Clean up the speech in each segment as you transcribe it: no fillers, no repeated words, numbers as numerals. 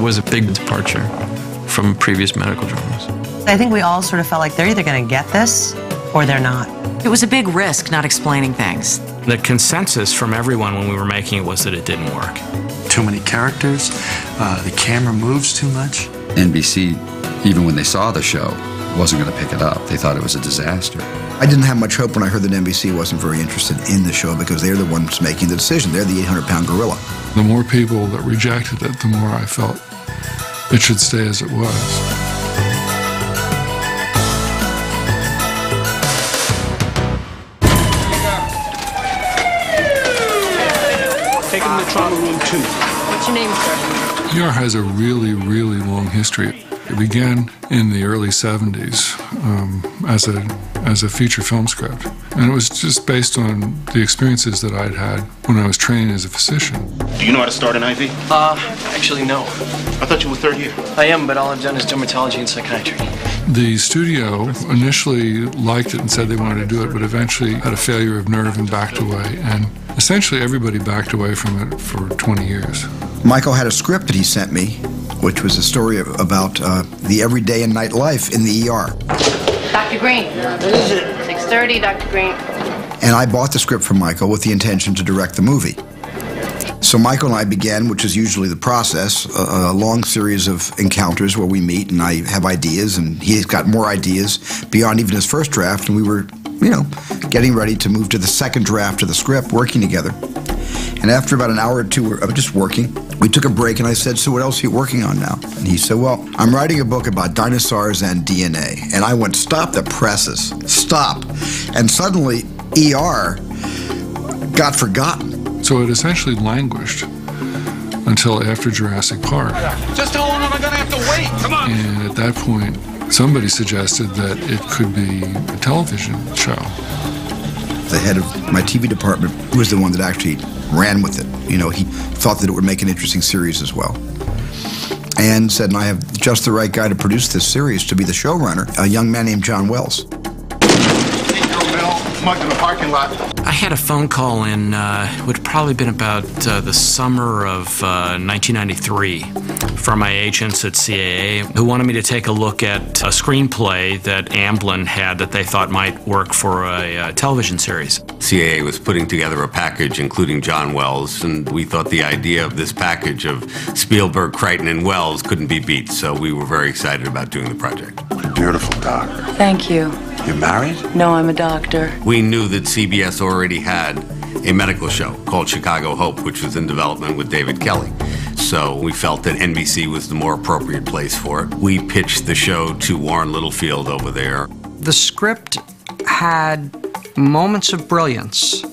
was a big departure from previous medical dramas. I think we all sort of felt like they're either going to get this or they're not. It was a big risk not explaining things. The consensus from everyone when we were making it was that it didn't work. Too many characters, the camera moves too much. NBC, even when they saw the show, wasn't going to pick it up. They thought it was a disaster. I didn't have much hope when I heard that NBC wasn't very interested in the show because they're the ones making the decision. They're the 800-pound gorilla. The more people that rejected it, the more I felt it should stay as it was. Take him to trauma room 2. What's your name, sir? ER has a really, really long history. It began in the early 70s as a feature film script. And it was just based on the experiences that I'd had when I was training as a physician. Do you know how to start an IV? Actually, no. I thought you were third year. I am, but all I've done is dermatology and psychiatry. The studio initially liked it and said they wanted to do it, but eventually had a failure of nerve and backed away. And essentially everybody backed away from it for 20 years. Michael had a script that he sent me, which was a story about the everyday and night life in the ER. Dr. Green. What is it? 6:30, Dr. Green. And I bought the script from Michael with the intention to direct the movie. So Michael and I began, which is usually the process, a long series of encounters where we meet and I have ideas and he's got more ideas beyond even his first draft, and we were, getting ready to move to the second draft of the script, working together. And after about an hour or two of just working, we took a break and I said, "So what else are you working on now?" And he said, "Well, I'm writing a book about dinosaurs and DNA." And I went, "Stop the presses, stop." And suddenly ER got forgotten. So it essentially languished until after Jurassic Park. Just how long am I gonna have to wait? Come on. And at that point, somebody suggested that it could be a television show. The head of my TV department was the one that actually ran with it. He thought that it would make an interesting series as well. And said, "And I have just the right guy to produce this series, to be the showrunner, a young man named John Wells." In the parking lot. I had a phone call in, it would probably been about the summer of 1993 from my agents at CAA who wanted me to take a look at a screenplay that Amblin had that they thought might work for a television series. CAA was putting together a package including John Wells, and we thought the idea of this package of Spielberg, Crichton, and Wells couldn't be beat, so we were very excited about doing the project. Beautiful, Doc. Thank you. You married? No, I'm a doctor. We knew that CBS already had a medical show called Chicago Hope, which was in development with David Kelly. So we felt that NBC was the more appropriate place for it. We pitched the show to Warren Littlefield over there. The script had moments of brilliance,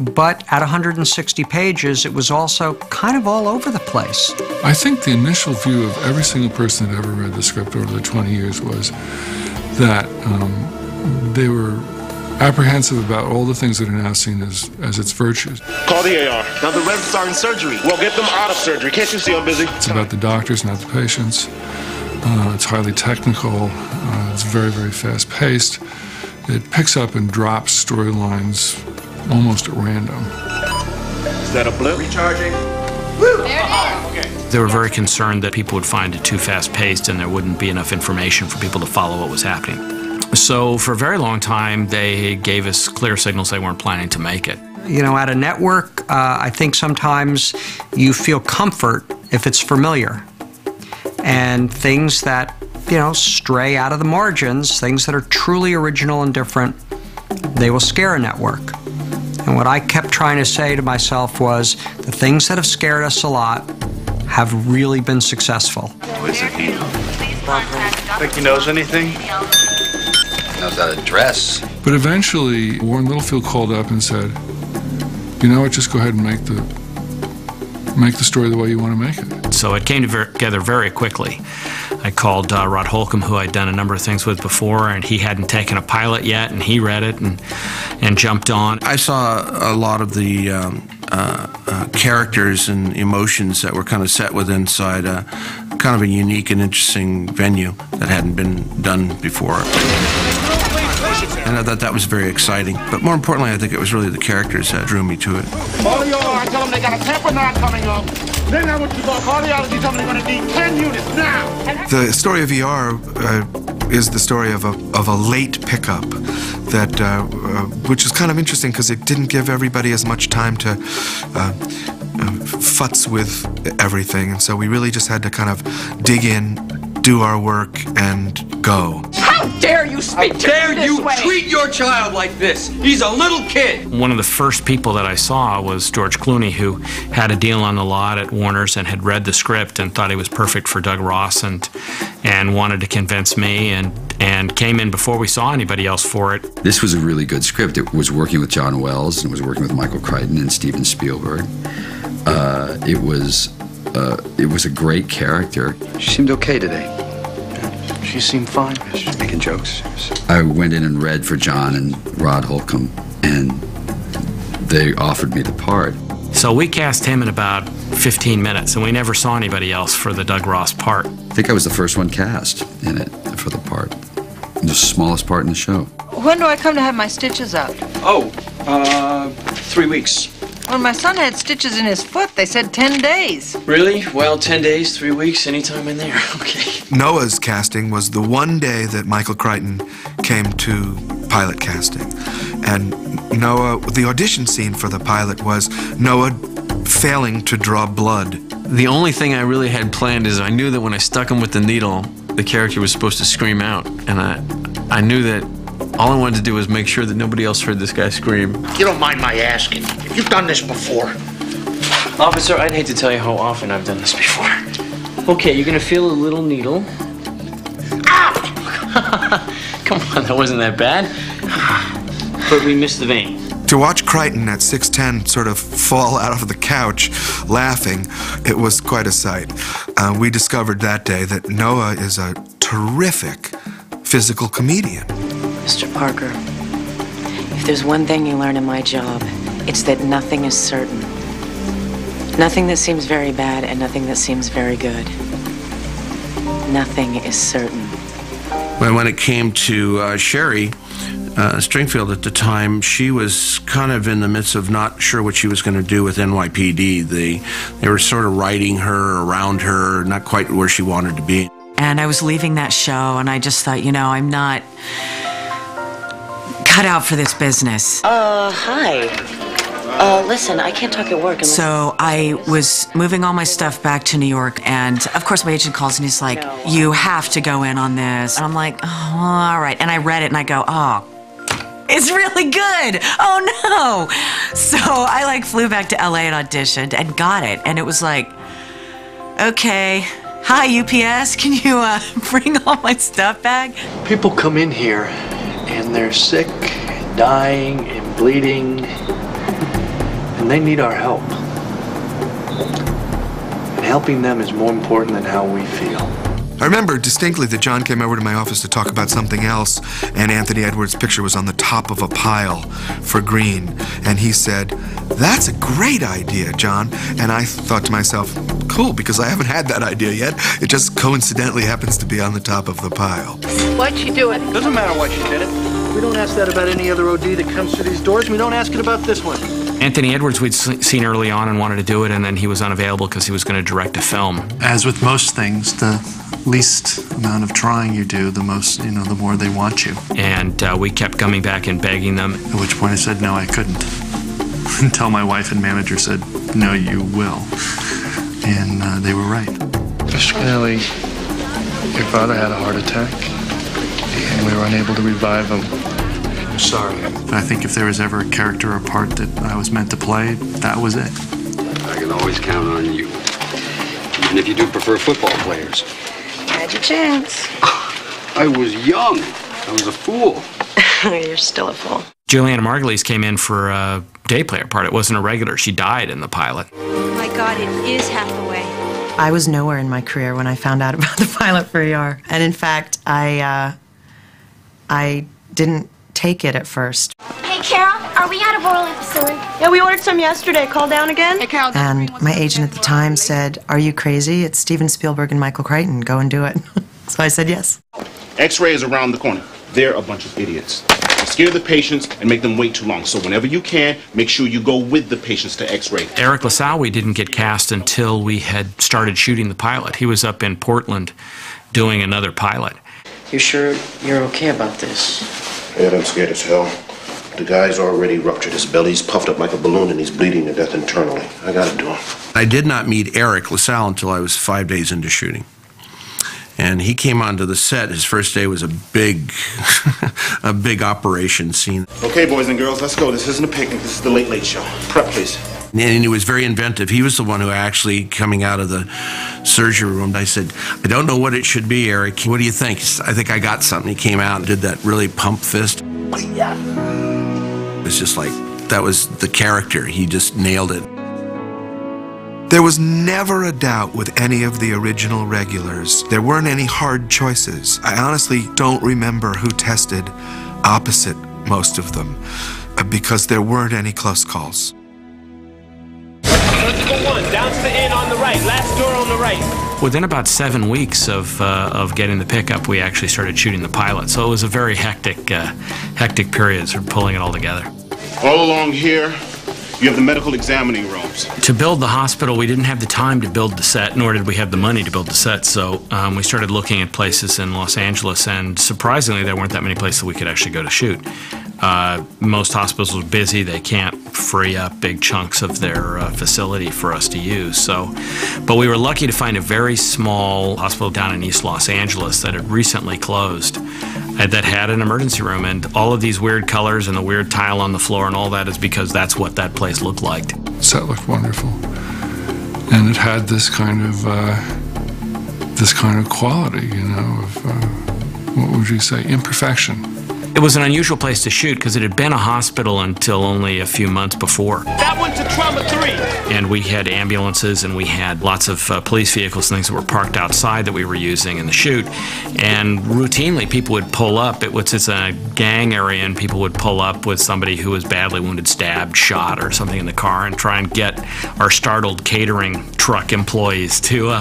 but at 160 pages, it was also kind of all over the place. I think the initial view of every single person that ever read the script over the 20 years was that they were apprehensive about all the things that are now seen as its virtues. Call the AR. Now the residents are in surgery. Well, get them out of surgery. Can't you see I'm busy? It's about the doctors, not the patients. It's highly technical. It's very, very fast-paced. It picks up and drops storylines almost at random. Is that a blip? Recharging. Woo! There it is. They were very concerned that people would find it too fast-paced and there wouldn't be enough information for people to follow what was happening. So for a very long time, they gave us clear signals they weren't planning to make it. At a network, I think sometimes you feel comfort if it's familiar. And things that, stray out of the margins, things that are truly original and different, they will scare a network. And what I kept trying to say to myself was, the things that have scared us a lot have really been successful. Where's the key? Think he knows anything? Knows how to dress. But eventually, Warren Littlefield called up and said, "You know what? Just go ahead and make the story the way you want to make it." So it came together very quickly. I called Rod Holcomb, who I'd done a number of things with before, and he hadn't taken a pilot yet, and he read it and jumped on. I saw a lot of the characters and emotions that were kind of set with inside kind of a unique and interesting venue that hadn't been done before. And I thought that was very exciting. But more importantly, I think it was really the characters that drew me to it. All of y'all, I tell them they got a temper knot coming up. Then I want you to go cardiology, tell them they're going to need 10 units now. The story of ER is the story of a late pickup that, which is kind of interesting because it didn't give everybody as much time to futz with everything. And so we really just had to kind of dig in, do our work, and go. How dare you speak to me this way? Treat your child like this? He's a little kid. One of the first people that I saw was George Clooney, who had a deal on the lot at Warner's and had read the script and thought he was perfect for Doug Ross and wanted to convince me and came in before we saw anybody else for it. This was a really good script. It was working with John Wells and it was working with Michael Crichton and Steven Spielberg. It was a great character. She seemed okay today. She seemed fine. She's making jokes. I went in and read for John and Rod Holcomb, and they offered me the part. So we cast him in about 15 minutes, and we never saw anybody else for the Doug Ross part. I think I was the first one cast in it for the part. The smallest part in the show. When do I come to have my stitches out? Oh, 3 weeks. When my son had stitches in his foot, they said 10 days. Really? Well, 10 days, 3 weeks, anytime in there. Okay. Noah's casting was the one day that Michael Crichton came to pilot casting. And Noah, the audition scene for the pilot was Noah failing to draw blood. The only thing I really had planned is I knew that when I stuck him with the needle, the character was supposed to scream out. And I knew that all I wanted to do was make sure that nobody else heard this guy scream. You don't mind my asking. You've done this before. Officer, I'd hate to tell you how often I've done this before. Okay, you're gonna feel a little needle. Ah! Come on, that wasn't that bad. But we missed the vein. To watch Crichton at 6'10" sort of fall out of the couch laughing, it was quite a sight. We discovered that day that Noah is a terrific physical comedian. Mr. Parker, if there's one thing you learn in my job, it's that nothing is certain. Nothing that seems very bad and nothing that seems very good. Nothing is certain. When it came to Sherry Stringfield at the time, she was kind of in the midst of not sure what she was going to do with NYPD. They were sort of riding her, around her, not quite where she wanted to be. And I was leaving that show and I just thought, you know, I'm not cut out for this business. Hi. Listen, I can't talk at work. So I was moving all my stuff back to New York, and of course my agent calls and he's like, you have to go in on this. And I'm like, oh, all right. And I read it and I go, oh, it's really good. Oh no. So I flew back to LA and auditioned and got it. And it was like, okay, hi UPS, can you bring all my stuff back? People come in here and they're sick, and dying, and bleeding, and they need our help. And helping them is more important than how we feel. I remember distinctly that John came over to my office to talk about something else, and Anthony Edwards' picture was on the top of a pile for green. And he said, that's a great idea, John. And I thought to myself, cool, because I haven't had that idea yet. It just coincidentally happens to be on the top of the pile. Why'd she do it? Doesn't matter why she did it. We don't ask that about any other OD that comes through these doors. We don't ask it about this one. Anthony Edwards we'd seen early on and wanted to do it, and then he was unavailable because he was going to direct a film. As with most things, the least amount of trying you do, the more they want you. And we kept coming back and begging them. At which point I said, no, I couldn't. Until my wife and manager said, no, you will. And they were right. Mr. Kennelly, your father had a heart attack, and we were unable to revive him. I'm sorry. I think if there was ever a character or part that I was meant to play, that was it. I can always count on you. Even if you do prefer football players. Had your chance. I was young. I was a fool. You're still a fool. Juliana Margulies came in for a day player part. It wasn't a regular. She died in the pilot. Oh my God, it is Hathaway. I was nowhere in my career when I found out about the pilot for ER. And in fact, I didn't take it at first. Hey, Carol, are Are we out of oral ampicillin? Yeah, we ordered some yesterday. Call down again. Hey, Carol. And my agent at the time said, "Are you crazy? It's Steven Spielberg and Michael Crichton. Go and do it." So I said yes. X-ray is around the corner. They're a bunch of idiots. They scare the patients and make them wait too long. So whenever you can, make sure you go with the patients to X-ray. Eric LaSalle, we didn't get cast until we had started shooting the pilot. He was up in Portland doing another pilot. You sure you're okay about this? Yeah, I'm scared as hell. The guy's already ruptured his belly. He's puffed up like a balloon and he's bleeding to death internally. I gotta do him. I did not meet Eric LaSalle until I was 5 days into shooting. And he came onto the set. His first day was a big, a big operation scene. Okay, boys and girls, let's go. This isn't a picnic. This is the Late Late Show. Prep, please. And he was very inventive. He was the one who actually, coming out of the surgery room, I said, "I don't know what it should be, Eric. What do you think?" He said, "I think I got something." He came out and did that really pump fist. It's just like, that was the character. He just nailed it. There was never a doubt with any of the original regulars. There weren't any hard choices. I honestly don't remember who tested opposite most of them, because there weren't any close calls. Surgical 1, down to the end on the right, last door on the right. Within about 7 weeks of getting the pickup, we actually started shooting the pilot. So it was a very hectic period, sort of pulling it all together. All along here, you have the medical examining rooms. To build the hospital, we didn't have the time to build the set, nor did we have the money to build the set. So we started looking at places in Los Angeles, and surprisingly, there weren't that many places we could actually go to shoot. Most hospitals were busy. They can't free up big chunks of their facility for us to use. But we were lucky to find a very small hospital down in East Los Angeles that had recently closed that had an emergency room, and all of these weird colors and the weird tile on the floor and all that is because that's what that place looked like. The set looked wonderful, and it had this kind of quality, you know, of what would you say, imperfection. It was an unusual place to shoot because it had been a hospital until only a few months before. That one to trauma 3. And we had ambulances and we had lots of police vehicles and things that were parked outside that we were using in the shoot. And routinely people would pull up. It's a gang area, and people would pull up with somebody who was badly wounded, stabbed, shot, or something in the car, and try and get our startled catering truck employees to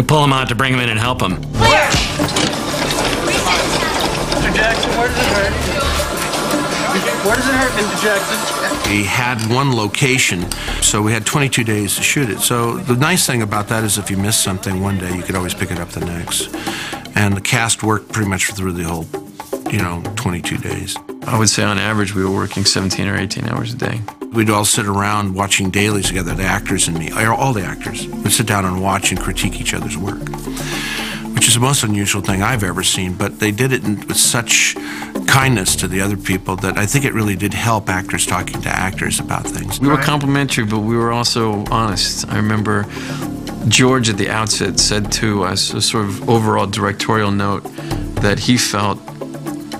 pull them out, to bring them in and help them. Where? Mr. Jackson, where does it hurt? Where does it hurt, Mr. Jackson? We had one location, so we had 22 days to shoot it. So the nice thing about that is if you missed something one day, you could always pick it up the next. And the cast worked pretty much through the whole, 22 days. I would say on average we were working 17 or 18 hours a day. We'd all sit around watching dailies together, the actors and me, all the actors. We'd sit down and watch and critique each other's work, which is the most unusual thing I've ever seen, but they did it with such kindness to the other people that I think it really did help actors talking to actors about things. We were complimentary, but we were also honest. I remember George at the outset said to us a sort of overall directorial note that he felt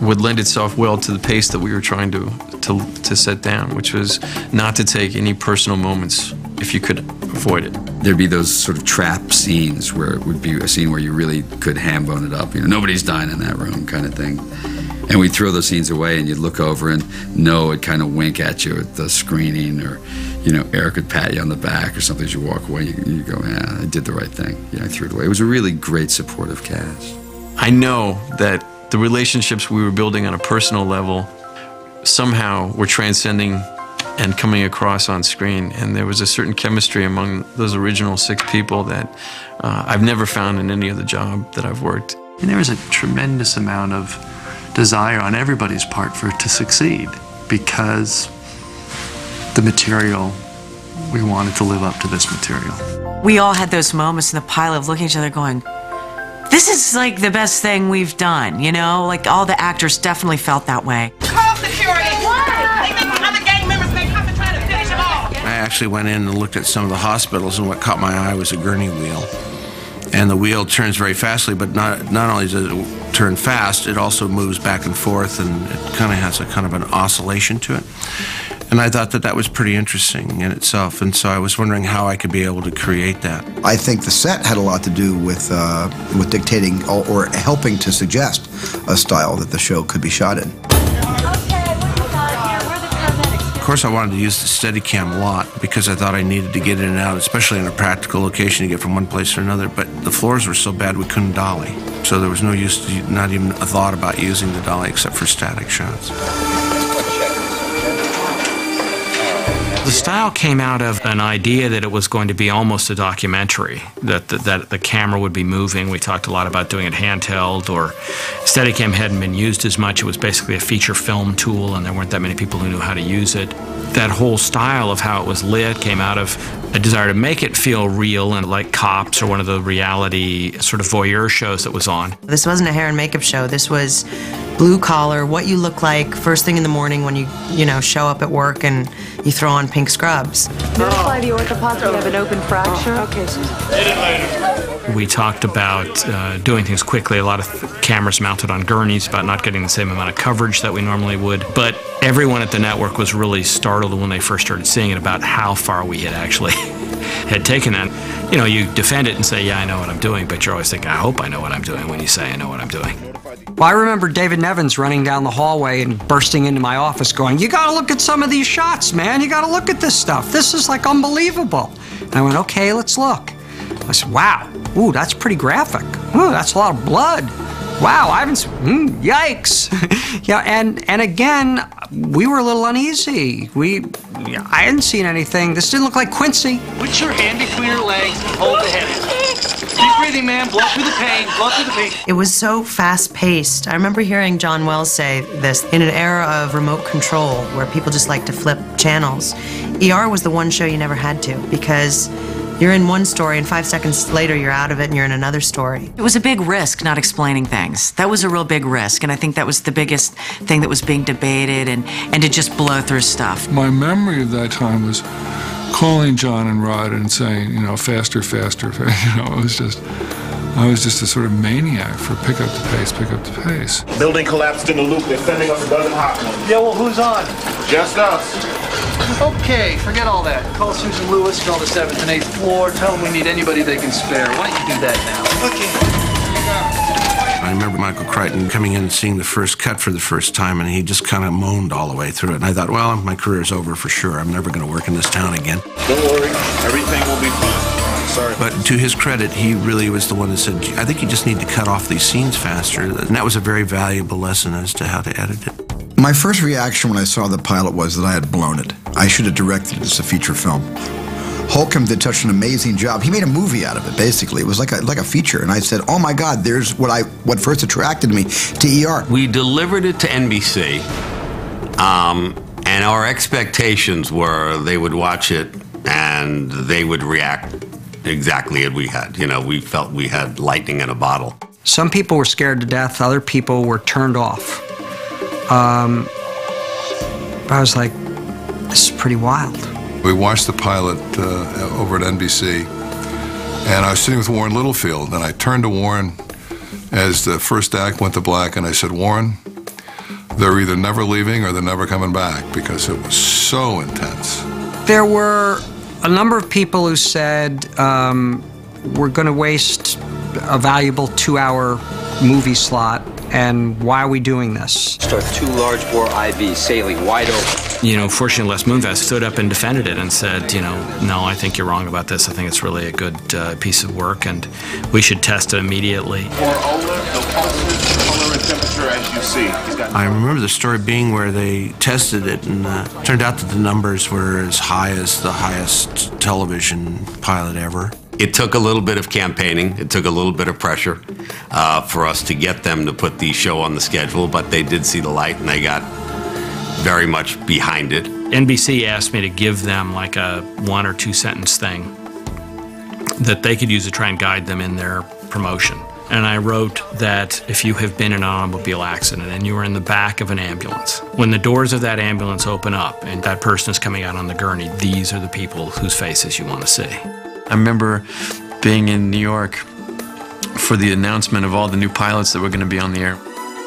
would lend itself well to the pace that we were trying to set down, which was not to take any personal moments if you could avoid it. There'd be those sort of trap scenes where it would be a scene where you really could ham bone it up. Nobody's dying in that room kind of thing. And we'd throw those scenes away, and you'd look over and Noah would kind of wink at you at the screening, or, Eric would pat you on the back or something as you walk away. You go, yeah, I did the right thing. I threw it away. It was a really great supportive cast. I know that the relationships we were building on a personal level somehow were transcending and coming across on screen, and there was a certain chemistry among those original 6 people that I've never found in any other job that I've worked. And there was a tremendous amount of desire on everybody's part for it to succeed, because the material, we wanted to live up to this material. We all had those moments in the pilot of looking at each other going, this is like the best thing we've done, Like all the actors definitely felt that way. Call security. Why? They think other gang members may come and try to finish them off. I actually went in and looked at some of the hospitals, and what caught my eye was a gurney wheel. And the wheel turns very fastly, but not only does it turn fast, it also moves back and forth, and it kind of has a kind of an oscillation to it. And I thought that was pretty interesting in itself, and so I was wondering how I could be able to create that. I think the set had a lot to do with dictating or helping to suggest a style that the show could be shot in. course, I wanted to use the Steadicam a lot because I thought I needed to get in and out, especially in a practical location to get from one place to another. But the floors were so bad we couldn't dolly. So there was no use, not even a thought about using the dolly except for static shots. The style came out of an idea that it was going to be almost a documentary, that the camera would be moving. We talked a lot about doing it handheld, or Steadicam hadn't been used as much. It was basically a feature film tool, and there weren't that many people who knew how to use it. That whole style of how it was lit came out of a desire to make it feel real, and like Cops or one of the reality sort of voyeur shows that was on. This wasn't a hair and makeup show. This was blue collar, what you look like first thing in the morning when you know, show up at work and you throw on pink scrubs. Notify the orthopod we have an open fracture. Okay, Susan. We talked about doing things quickly, a lot of cameras mounted on gurneys, about not getting the same amount of coverage that we normally would. But everyone at the network was really startled when they first started seeing it about how far we had actually had taken that. You know, you defend it and say, yeah, I know what I'm doing, but you're always thinking, I hope I know what I'm doing when you say I know what I'm doing. Well, I remember David Nevins running down the hallway and bursting into my office going, you gotta look at some of these shots, man. You gotta look at this stuff. This is like unbelievable. And I went, okay, let's look. I said, wow, ooh, that's pretty graphic. Ooh, that's a lot of blood. Wow, I haven't seen, yikes. Yeah, and again, we were a little uneasy. I hadn't seen anything. This didn't look like Quincy. Put your hand between her legs and hold the head in. Keep breathing, man. Blow through the pain. Blow through the pain. It was so fast-paced. I remember hearing John Wells say this, in an era of remote control where people just like to flip channels, ER was the one show you never had to, because you're in one story and 5 seconds later you're out of it and you're in another story. It was a big risk not explaining things. That was a real big risk, and I think that was the biggest thing that was being debated, and to just blow through stuff. My memory of that time was calling John and Rod and saying, you know, faster, faster, faster. You know, I was just a sort of maniac for pick up the pace, pick up the pace. Building collapsed in the loop. They're sending us a dozen hot ones. Yeah, well, who's on? Just us. Okay, forget all that. Call Susan Lewis, call the 7th and 8th floor. Tell them we need anybody they can spare. Why don't you do that now? Okay. I remember Michael Crichton coming in and seeing the first cut for the first time, and he just kind of moaned all the way through it. And I thought, well, my career's over for sure. I'm never going to work in this town again. Don't worry, everything will be fine. Sorry. But to his credit, he really was the one that said, I think you just need to cut off these scenes faster. And that was a very valuable lesson as to how to edit it. My first reaction when I saw the pilot was that I had blown it. I should have directed it as a feature film. Holcomb did such an amazing job. He made a movie out of it, basically. It was like a feature. And I said, oh my God, there's what first attracted me to ER. We delivered it to NBC, and our expectations were they would watch it and they would react exactly as we had. You know, we felt we had lightning in a bottle. Some people were scared to death. Other people were turned off. I was like, this is pretty wild. We watched the pilot over at NBC, and I was sitting with Warren Littlefield, and I turned to Warren as the first act went to black, and I said, Warren, they're either never leaving or they're never coming back, because it was so intense. There were a number of people who said, we're going to waste a valuable 2-hour movie slot, and why are we doing this? Start 2 large bore IVs sailing wide open. You know, fortunately, Les Moonves stood up and defended it and said, you know, no, I think you're wrong about this. I think it's really a good piece of work, and we should test it immediately. Moreover, the pulses, color, and temperature as you see. I remember the story being where they tested it, and turned out that the numbers were as high as the highest television pilot ever. It took a little bit of campaigning. It took a little bit of pressure for us to get them to put the show on the schedule, but they did see the light, and they got very much behind it. NBC asked me to give them like a 1 or 2 sentence thing that they could use to try and guide them in their promotion. And I wrote that if you have been in an automobile accident and you are in the back of an ambulance, when the doors of that ambulance open up and that person is coming out on the gurney, these are the people whose faces you want to see. I remember being in New York for the announcement of all the new pilots that were going to be on the air.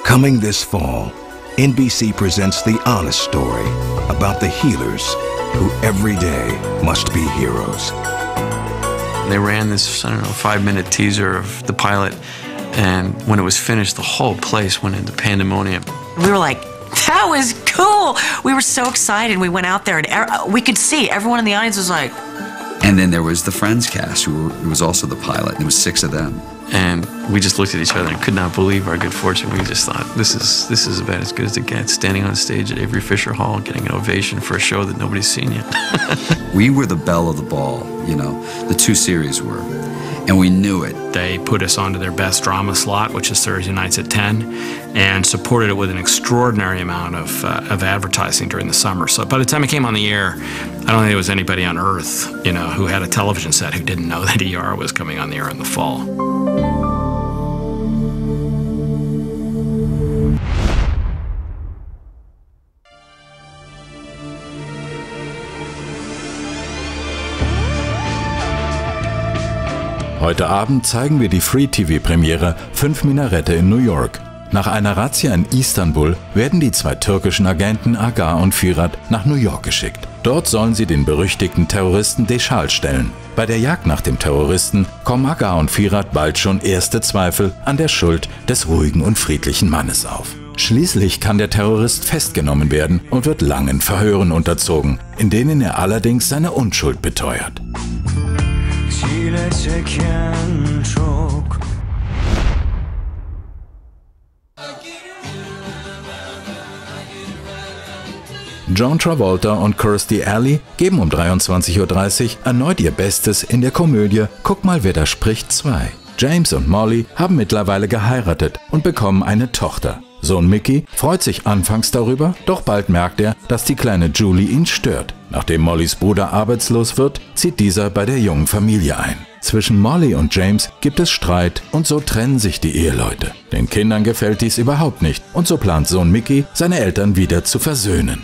Coming this fall, NBC presents the honest story about the healers who every day must be heroes. They ran this, 5-minute teaser of the pilot, and when it was finished, the whole place went into pandemonium. We were like, That was cool. We were so excited. We went out there and we could see everyone in the audience was like. And then there was the Friends cast, who was also the pilot. And there was 6 of them. And we just looked at each other and could not believe our good fortune. We just thought, this is about as good as it gets. Standing on stage at Avery Fisher Hall, getting an ovation for a show that nobody's seen yet. We were the belle of the ball, you know. The 2 series were. And we knew it. They put us onto their best drama slot, which is Thursday nights at 10, and supported it with an extraordinary amount of advertising during the summer. So by the time it came on the air, I don't think there was anybody on earth, you know, who had a television set who didn't know that ER was coming on the air in the fall. Heute Abend zeigen wir die Free-TV-Premiere 5 Minarette in New York. Nach einer Razzia in Istanbul werden die 2 türkischen Agenten Agar und Firat nach New York geschickt. Dort sollen sie den berüchtigten Terroristen Deschal stellen. Bei der Jagd nach dem Terroristen kommen Agar und Firat bald schon erste Zweifel an der Schuld des ruhigen und friedlichen Mannes auf. Schließlich kann der Terrorist festgenommen werden und wird langen Verhören unterzogen, in denen er allerdings seine Unschuld beteuert. John Travolta und Kirstie Alley geben um 23:30 Uhr erneut ihr Bestes in der Komödie Guck mal, wer da spricht 2. James und Molly haben mittlerweile geheiratet und bekommen eine Tochter. Sohn Mickey freut sich anfangs darüber, doch bald merkt er, dass die kleine Julie ihn stört. Nachdem Mollys Bruder arbeitslos wird, zieht dieser bei der jungen Familie ein. Zwischen Molly und James gibt es Streit und so trennen sich die Eheleute. Den Kindern gefällt dies überhaupt nicht und so plant Sohn Mickey, seine Eltern wieder zu versöhnen.